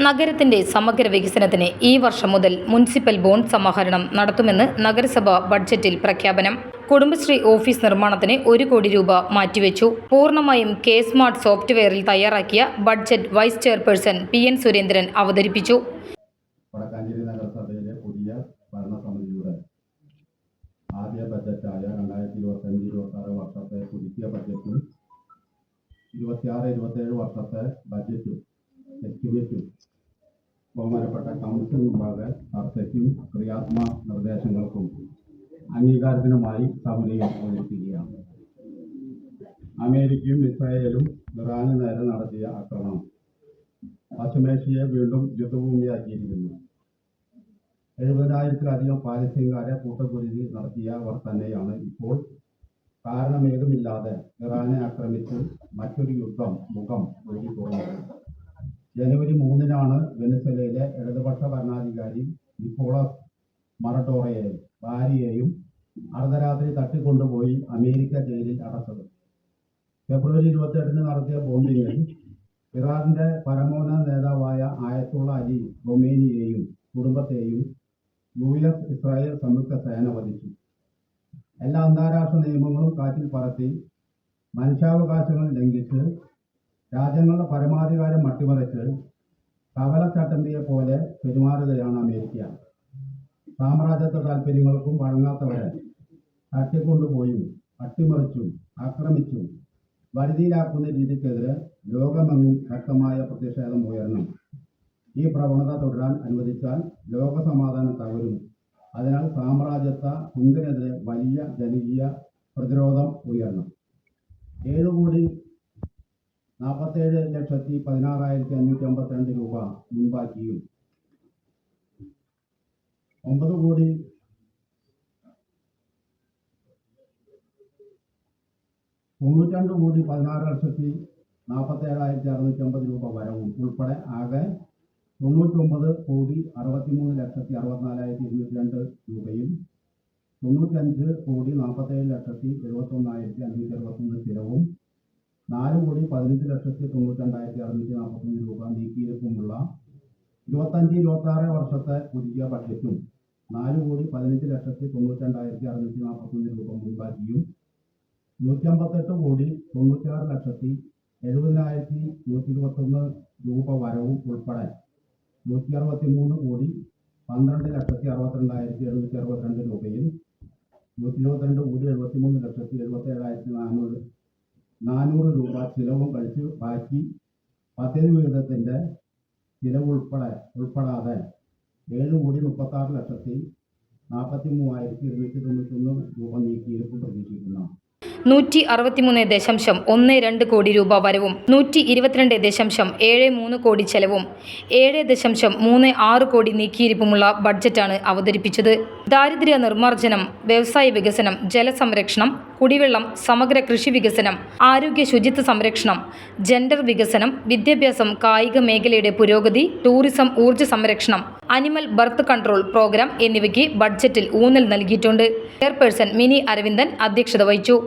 നഗരത്തിന്റെ സമഗ്ര വികസനത്തിന് ഈ വർഷം മുതൽ മുനിസിപ്പൽ ബോണ്ട് സമാഹരണം നടത്തുമെന്ന് നഗരസഭ ബഡ്ജറ്റിൽ പ്രഖ്യാപനം. കുടുംബശ്രീ ഓഫീസ് നിർമ്മാണത്തിന് 1 കോടി രൂപ മാറ്റിവെച്ചു. പൂർണ്ണമായും കെ സ്മാർട്ട് സോഫ്റ്റ്വെയറിൽ തയ്യാറാക്കിയ budget vice chairperson PN Surendran അവതരിപ്പിച്ചു. വടക്കാഞ്ചേരി നഗരസഭയിലെ പുതിയ ഭരണസമിതിയുടെ ആദ്യ ബഡ്ജറ്റായ 2025-26 വർഷത്തെ പുതുക്കിയ ബഡ്ജറ്റും 26-27 വർഷത്തെ ബഡ്ജറ്റും എസ്റ്റിമേറ്റും ബഹുമാനപ്പെട്ട കൗൺസിൽ മുമ്പാകെ ചർച്ചയ്ക്കും ക്രിയാത്മക നിർദ്ദേശങ്ങൾക്കും അംഗീകാരത്തിനുമായി സമിതിയെ അവതരിപ്പിക്കുകയാണ്. അമേരിക്കയും ഇസ്രായേലും ഇറാന് നേരെ നടത്തിയ ആക്രമണം പശ്ചിമേഷ്യയെ വീണ്ടും യുദ്ധഭൂമിയാക്കിയിരിക്കുന്നു. 70,000-ലധികം പാലസ്തീൻകാരെ കൂട്ടക്കുരുതി നടത്തിയവർ തന്നെയാണ് ഇപ്പോൾ കാരണമേതുമില്ലാതെ ഇറാനെ ആക്രമിച്ച് മറ്റൊരു മുഖം ഒഴുകി തുറന്നത്. ജനുവരി 3-നാണ് വെനസ്വേലയിലെ ഇടതുപക്ഷ ഭരണാധികാരി നിക്കോളസ് മറഡോറയെയും ഭാര്യയെയും അർദ്ധരാത്രി തട്ടിക്കൊണ്ടുപോയി അമേരിക്ക ജയിലിൽ അടച്ചത്. ഫെബ്രുവരി 28-ന് നടത്തിയ ബോംബിങ്ങിൽ ഇറാന്റെ പരമോന്നത നേതാവായ ആയത്തുള്ള അലി ഖൊമേനിയെയും കുടുംബത്തെയും US ഇസ്രായേൽ സംയുക്ത സേന വധിച്ചു. എല്ലാ അന്താരാഷ്ട്ര നിയമങ്ങളും കാറ്റിൽ പറത്തി മനുഷ്യാവകാശങ്ങൾ ലംഘിച്ച് രാജ്യങ്ങളുടെ പരമാധികാരം അട്ടിമറിച്ച് കവലച്ചട്ടമ്പിയെ പോലെ പെരുമാറുകയാണ് അമേരിക്ക. സാമ്രാജ്യത്വ താല്പര്യങ്ങൾക്കും വഴങ്ങാത്തവരെ തട്ടിക്കൊണ്ടുപോയും അട്ടിമറിച്ചും ആക്രമിച്ചും വരുതിയിലാക്കുന്ന രീതിക്കെതിരെ ലോകമെങ്ങും ശക്തമായ പ്രതിഷേധം ഉയരണം. ഈ പ്രവണത തുടരാൻ അനുവദിച്ചാൽ ലോക സമാധാനം തകരും. അതിനാൽ സാമ്രാജ്യത്വ കുങ്കിനെതിരെ വലിയ ജനകീയ പ്രതിരോധം ഉയരണം. 7,47,16,552 രൂപ മുൻപാക്കിയും 92,16,47,650 രൂപ വരവും ഉൾപ്പെടെ ആകെ 99,63,64,202 രൂപയും 95,47,71,561 സ്ഥിരവും 4,15,92,641 രൂപ നീക്കിയിരിപ്പുമുള്ള 25-26 വർഷത്തെ പുതിയ ബഡ്ജറ്റും 4,15,92,641 രൂപ മുൻപാക്കിയും 158,96,70,121 രൂപ വരവും ഉൾപ്പെടെ 163,12,62,762 രൂപയും 122,73,77,400 രൂപ ചിലവും കഴിച്ച് ബാക്കി പദ്ധതി വിഹിതത്തിന്റെ ചിലവ് ഉൾപ്പെടാതെ 7,36,43,291 രൂപ നീക്കിയിരിപ്പ് പ്രതീക്ഷിക്കുന്നു. 163.12 കോടി രൂപ വരവും 122.73 കോടി ചെലവും 7.36 കോടി നീക്കിയിരിപ്പുമുള്ള ബഡ്ജറ്റാണ് അവതരിപ്പിച്ചത്. ദാരിദ്ര്യ നിർമ്മാർജ്ജനം, വ്യവസായ വികസനം, ജലസംരക്ഷണം, കുടിവെള്ളം, സമഗ്ര കൃഷി വികസനം, ആരോഗ്യ ശുചിത്വ സംരക്ഷണം, ജെൻഡർ വികസനം, വിദ്യാഭ്യാസം, കായിക മേഖലയുടെ പുരോഗതി, ടൂറിസം, ഊർജ്ജ സംരക്ഷണം, അനിമൽ ബർത്ത് കൺട്രോൾ പ്രോഗ്രാം എന്നിവയ്ക്ക് ബഡ്ജറ്റിൽ ഊന്നൽ നൽകിയിട്ടുണ്ട്. ചെയർപേഴ്സൺ മിനി അരവിന്ദൻ അധ്യക്ഷത വഹിച്ചു.